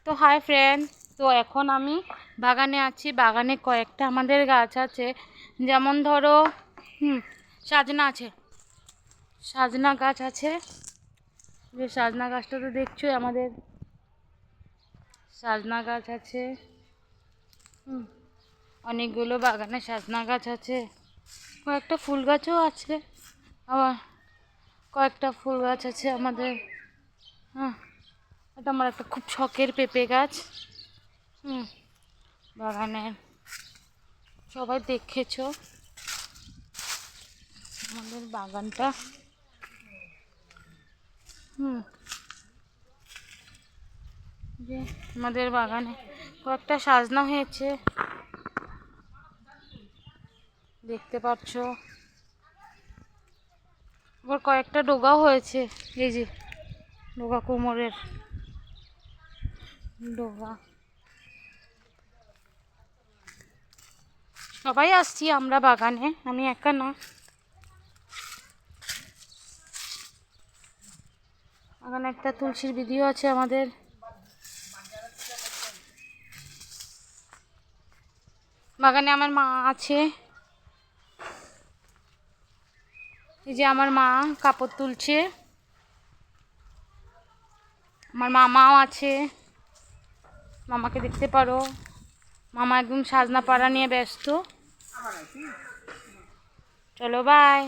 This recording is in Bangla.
তো হাই ফ্রেন্ড, তো এখন আমি বাগানে আছি। বাগানে কয়েকটা আমাদের গাছ আছে, যেমন ধরো সাজনা আছে, সাজনা গাছ আছে। যে সাজনা গাছটা তো দেখছো, আমাদের সাজনা গাছ আছে। অনেকগুলো বাগানে সাজনা গাছ আছে, কয়েকটা ফুল গাছও আছে, আবার কয়েকটা ফুল গাছ আছে আমাদের। এটা আমার একটা খুব শখের পেঁপে গাছ। বাগানের সবাই দেখেছো আমাদের বাগানটা। যে আমাদের বাগানে কয়েকটা সাজনা হয়েছে, দেখতে পাচ্ছ। আবার কয়েকটা ডোগাও হয়েছে, এই যে ডোগা, কোমরের ডোগা। সবাই আসছি আমরা বাগানে, আমি একা না। বাগানে একটা তুলসীর বিধিও আছে আমাদের। বাগানে আমার মা আছে, এই যে আমার মা কাপড় তুলছে। আমার মামাও আছে, মামাকে দেখতে পারো। মামা একদম সাজনা পাড়া নিয়ে ব্যস্ত। চলো বাই।